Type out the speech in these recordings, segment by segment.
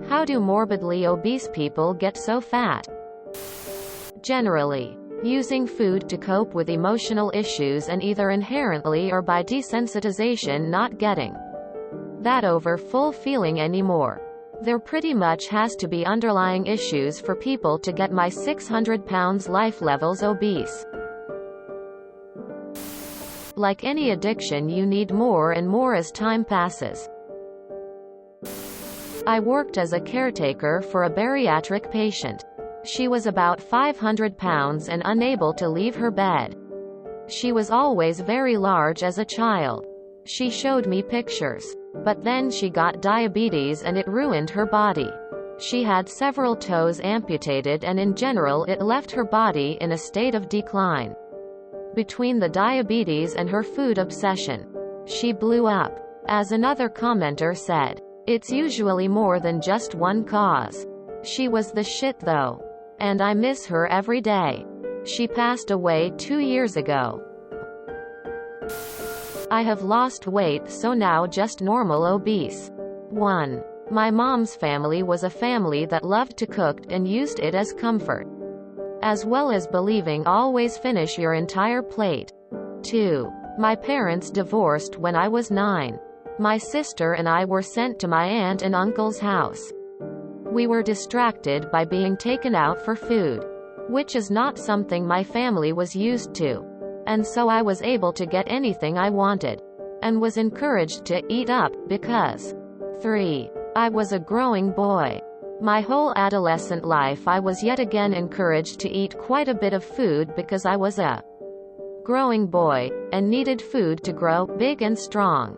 How do morbidly obese people get so fat? Generally, using food to cope with emotional issues and either inherently or by desensitization not getting that over full feeling anymore. There pretty much has to be underlying issues for people to get my 600 pounds life levels obese. Like any addiction, you need more and more as time passes. I worked as a caretaker for a bariatric patient. She was about 500 pounds and unable to leave her bed. She was always very large as a child. She showed me pictures. But then she got diabetes and it ruined her body. She had several toes amputated and in general it left her body in a state of decline. Between the diabetes and her food obsession, she blew up. As another commenter said, it's usually more than just one cause. She was the shit though. And I miss her every day. She passed away 2 years ago. I have lost weight, so now just normal obese. 1. My mom's family was a family that loved to cook and used it as comfort, as well as believing always finish your entire plate. 2. My parents divorced when I was 9. My sister and I were sent to my aunt and uncle's house. We were distracted by being taken out for food, which is not something my family was used to. And so I was able to get anything I wanted, and was encouraged to eat up, because 3. I was a growing boy. My whole adolescent life I was yet again encouraged to eat quite a bit of food because I was a growing boy, and needed food to grow big and strong.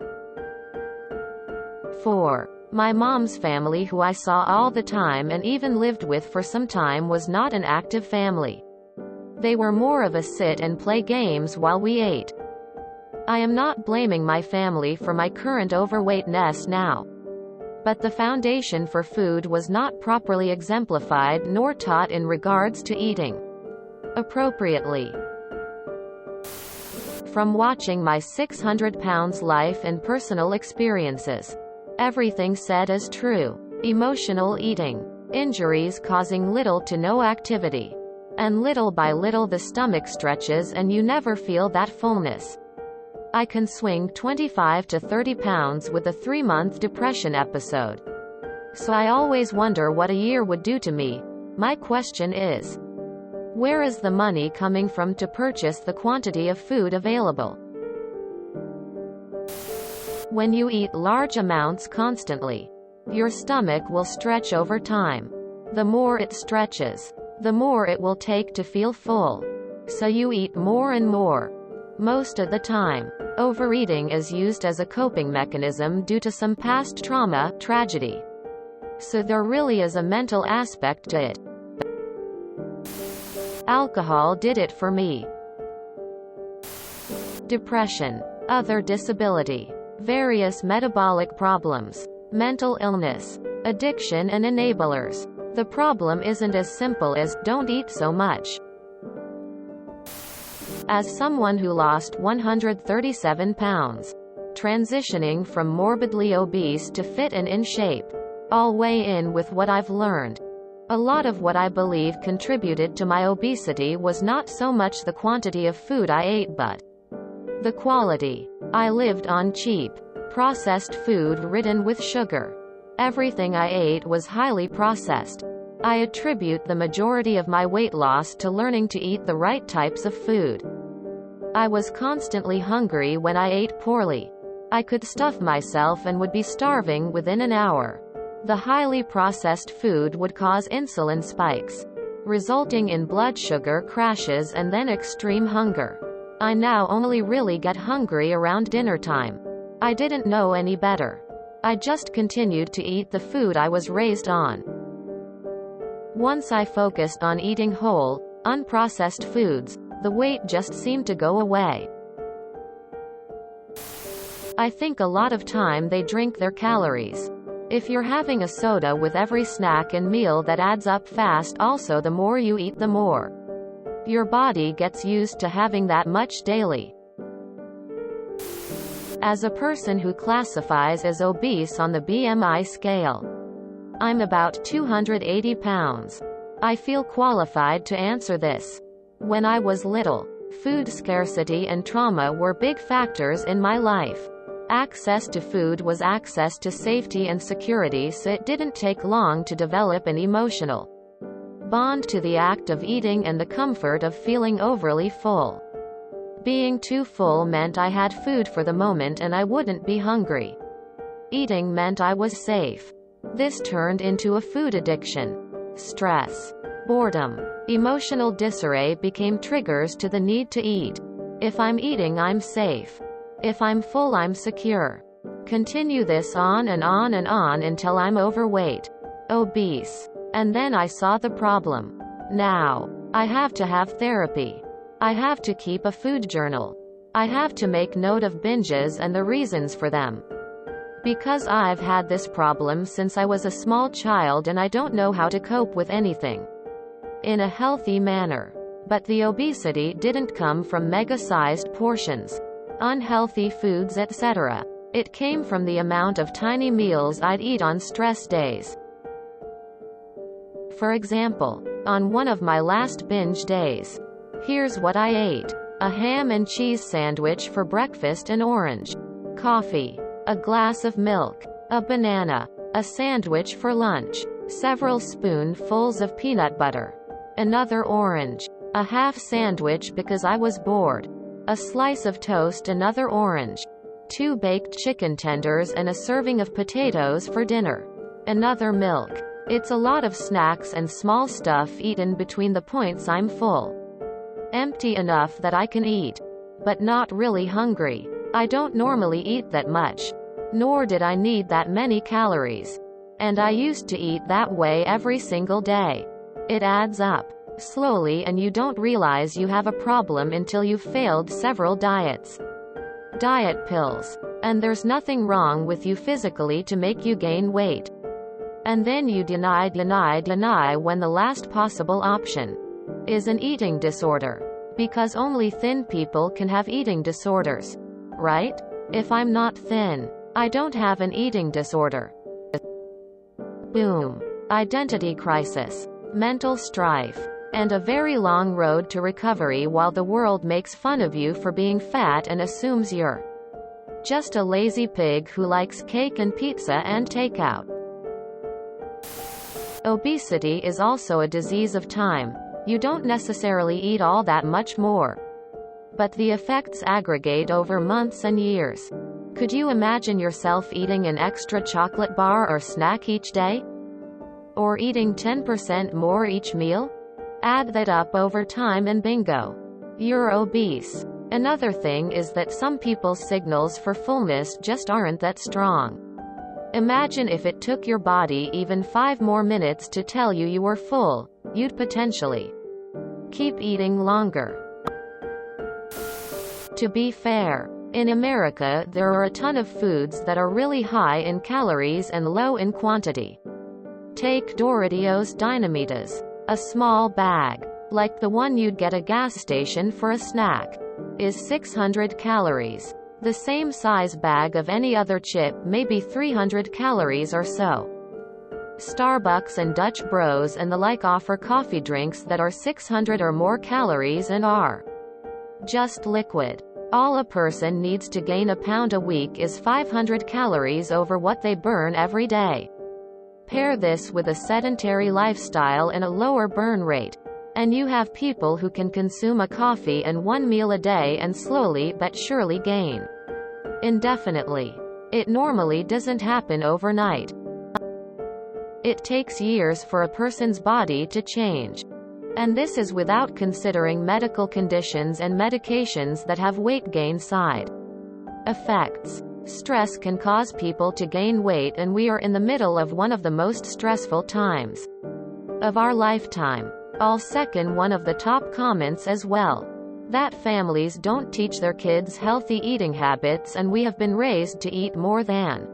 4. My mom's family, who I saw all the time and even lived with for some time, was not an active family. They were more of a sit and play games while we ate. I am not blaming my family for my current overweightness now. But the foundation for food was not properly exemplified nor taught in regards to eating appropriately. From watching my 600 pounds life and personal experiences, everything said is true. Emotional eating, injuries causing little to no activity. And little by little the stomach stretches and you never feel that fullness. I can swing 25 to 30 pounds with a 3-month depression episode. So I always wonder what a year would do to me. My question is, where is the money coming from to purchase the quantity of food available? When you eat large amounts constantly, your stomach will stretch over time. The more it stretches, the more it will take to feel full. So you eat more and more. Most of the time, overeating is used as a coping mechanism due to some past trauma, tragedy. So there really is a mental aspect to it. Alcohol did it for me. Depression, other disability, various metabolic problems, mental illness, addiction and enablers. The problem isn't as simple as, don't eat so much. As someone who lost 137 pounds, transitioning from morbidly obese to fit and in shape, I'll weigh in with what I've learned. A lot of what I believe contributed to my obesity was not so much the quantity of food I ate but the quality. I lived on cheap, processed food ridden with sugar. Everything I ate was highly processed. I attribute the majority of my weight loss to learning to eat the right types of food. I was constantly hungry when I ate poorly. I could stuff myself and would be starving within an hour. The highly processed food would cause insulin spikes, resulting in blood sugar crashes and then extreme hunger. I now only really get hungry around dinner time. I didn't know any better. I just continued to eat the food I was raised on. Once I focused on eating whole, unprocessed foods, the weight just seemed to go away. I think a lot of time they drink their calories. If you're having a soda with every snack and meal, that adds up fast. Also, the more you eat, the more your body gets used to having that much daily. As a person who classifies as obese on the BMI scale, I'm about 280 pounds. I feel qualified to answer this. When I was little, food scarcity and trauma were big factors in my life. Access to food was access to safety and security, so it didn't take long to develop an emotional bond to the act of eating and the comfort of feeling overly full. Being too full meant I had food for the moment and I wouldn't be hungry. Eating meant I was safe. This turned into a food addiction. Stress, boredom, emotional disarray became triggers to the need to eat. If I'm eating, I'm safe. If I'm full, I'm secure. Continue this on and on and on until I'm overweight, obese. And then I saw the problem. Now, I have to have therapy. I have to keep a food journal. I have to make note of binges and the reasons for them. Because I've had this problem since I was a small child and I don't know how to cope with anything in a healthy manner. But the obesity didn't come from mega-sized portions, unhealthy foods, etc. It came from the amount of tiny meals I'd eat on stress days. For example, on one of my last binge days, here's what I ate: a ham and cheese sandwich for breakfast and orange coffee, a glass of milk, a banana, a sandwich for lunch, several spoonfuls of peanut butter, another orange, a half sandwich because I was bored, a slice of toast, another orange, 2 baked chicken tenders and a serving of potatoes for dinner, another milk. It's a lot of snacks and small stuff eaten between the points I'm full. Empty enough that I can eat, but not really hungry. I don't normally eat that much, nor did I need that many calories. And I used to eat that way every single day. It adds up slowly and you don't realize you have a problem until you've failed several diets. Diet pills. And there's nothing wrong with you physically to make you gain weight. And then you deny when the last possible option is an eating disorder. Because only thin people can have eating disorders. Right? If I'm not thin, I don't have an eating disorder. Boom. Identity crisis, mental strife, and a very long road to recovery while the world makes fun of you for being fat and assumes you're just a lazy pig who likes cake and pizza and takeout. Obesity is also a disease of time. You don't necessarily eat all that much more, but the effects aggregate over months and years. Could you imagine yourself eating an extra chocolate bar or snack each day? Or eating 10% more each meal? Add that up over time and bingo, you're obese. Another thing is that some people's signals for fullness just aren't that strong. Imagine if it took your body even 5 more minutes to tell you you were full, you'd potentially keep eating longer. To be fair, in America there are a ton of foods that are really high in calories and low in quantity. Take Doritos Dynamitas. A small bag, like the one you'd get at a gas station for a snack, is 600 calories. The same size bag of any other chip may be 300 calories or so. Starbucks and Dutch Bros and the like offer coffee drinks that are 600 or more calories and are just liquid. All a person needs to gain a pound a week is 500 calories over what they burn every day. Pair this with a sedentary lifestyle and a lower burn rate, and you have people who can consume a coffee and 1 meal a day and slowly but surely gain indefinitely. It normally doesn't happen overnight. It takes years for a person's body to change. And this is without considering medical conditions and medications that have weight gain side effects. Stress can cause people to gain weight, and we are in the middle of one of the most stressful times of our lifetime. I'll second one of the top comments as well. That families don't teach their kids healthy eating habits, and we have been raised to eat more than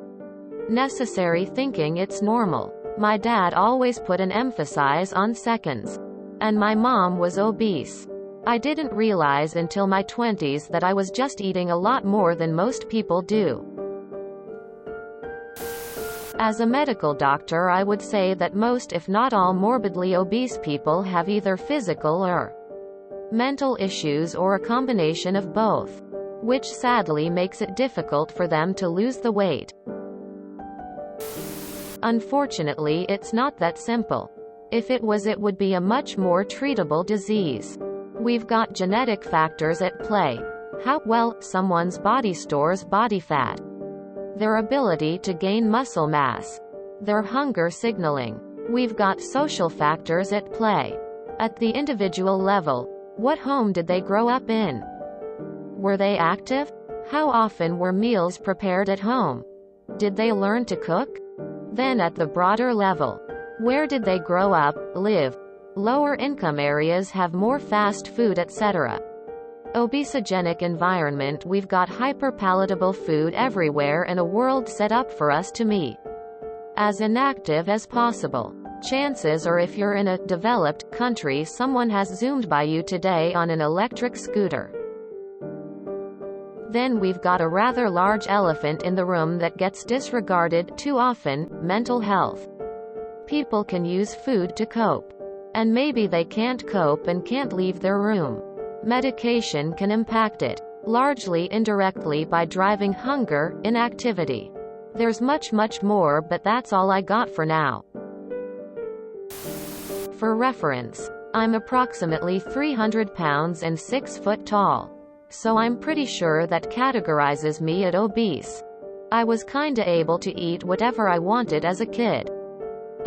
necessary, thinking it's normal. My dad always put an emphasis on seconds. And my mom was obese. I didn't realize until my 20s that I was just eating a lot more than most people do. As a medical doctor, I would say that most, if not all, morbidly obese people have either physical or mental issues or a combination of both, which sadly makes it difficult for them to lose the weight. Unfortunately, it's not that simple. If it was, it would be a much more treatable disease. We've got genetic factors at play. How well someone's body stores body fat, their ability to gain muscle mass, their hunger signaling. We've got social factors at play. At the individual level, what home did they grow up in? Were they active? How often were meals prepared at home? Did they learn to cook? Then at the broader level, where did they grow up, live? Lower income areas have more fast food, etc. Obesogenic environment. We've got hyper-palatable food everywhere and a world set up for us to meet as inactive as possible. Chances are, if you're in a developed country, someone has zoomed by you today on an electric scooter. Then we've got a rather large elephant in the room that gets disregarded too often: mental health. People can use food to cope. And maybe they can't cope and can't leave their room. Medication can impact it, largely indirectly, by driving hunger, inactivity. There's much more, but that's all I got for now. For reference, I'm approximately 300 pounds and 6 foot tall. So I'm pretty sure that categorizes me as obese. I was kinda able to eat whatever I wanted as a kid.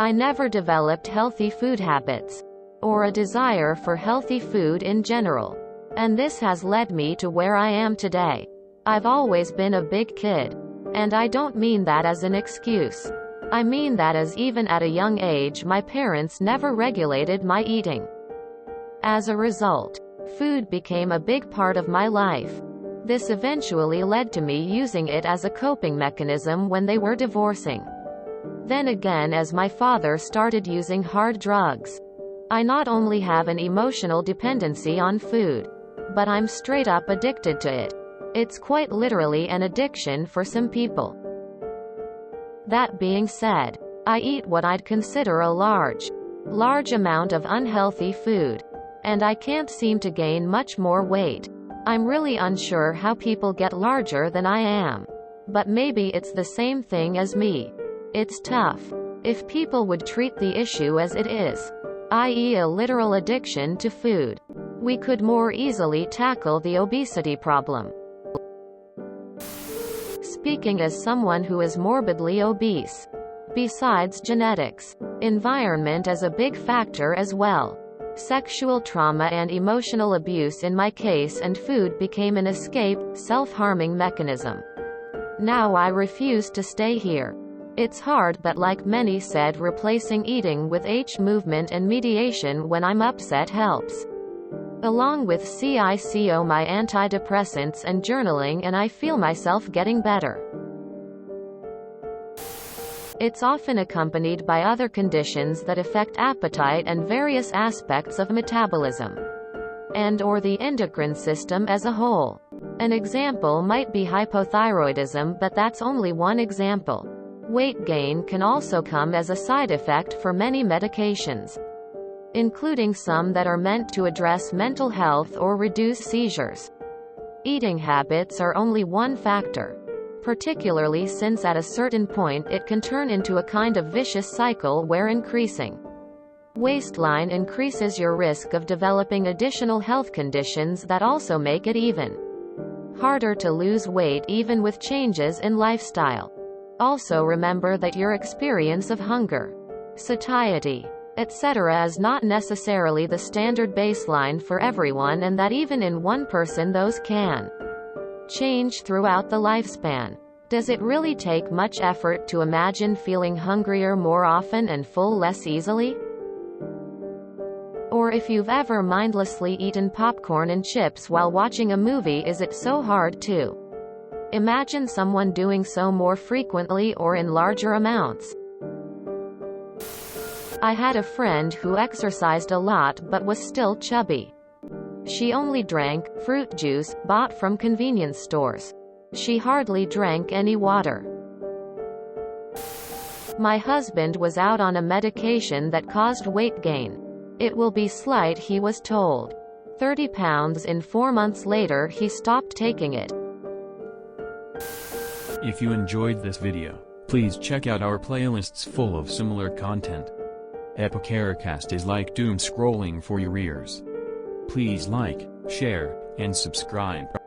I never developed healthy food habits, or a desire for healthy food in general. And this has led me to where I am today. I've always been a big kid. And I don't mean that as an excuse. I mean that as even at a young age my parents never regulated my eating. As a result, food became a big part of my life. This eventually led to me using it as a coping mechanism when they were divorcing. Then again, as my father started using hard drugs. I not only have an emotional dependency on food, but I'm straight up addicted to it. It's quite literally an addiction for some people. That being said, I eat what I'd consider a large amount of unhealthy food, and I can't seem to gain much more weight. I'm really unsure how people get larger than I am. But maybe it's the same thing as me. It's tough. If people would treat the issue as it is, i.e. a literal addiction to food, we could more easily tackle the obesity problem. Speaking as someone who is morbidly obese, besides genetics, environment is a big factor as well. Sexual trauma and emotional abuse in my case, and food became an escape, self-harming mechanism. Now I refuse to stay here. It's hard, but like many said, replacing eating with movement and mediation when I'm upset helps. Along with CICO, my antidepressants, and journaling, and I feel myself getting better. It's often accompanied by other conditions that affect appetite and various aspects of metabolism, and/or the endocrine system as a whole. An example might be hypothyroidism, but that's only one example. Weight gain can also come as a side effect for many medications, including some that are meant to address mental health or reduce seizures. Eating habits are only one factor, particularly since at a certain point it can turn into a kind of vicious cycle where increasing waistline increases your risk of developing additional health conditions that also make it even harder to lose weight even with changes in lifestyle. Also remember that your experience of hunger, satiety, etc. is not necessarily the standard baseline for everyone, and that even in one person those can change throughout the lifespan. Does it really take much effort to imagine feeling hungrier more often and full less easily? Or if you've ever mindlessly eaten popcorn and chips while watching a movie, is it so hard to imagine someone doing so more frequently or in larger amounts? I had a friend who exercised a lot but was still chubby. She only drank fruit juice bought from convenience stores. She hardly drank any water. My husband was out on a medication that caused weight gain. It will be slight, he was told. 30 pounds in 4 months later he stopped taking it. If you enjoyed this video, please check out our playlists full of similar content. TooAfraidToAsk is like doom scrolling for your ears. Please like, share, and subscribe.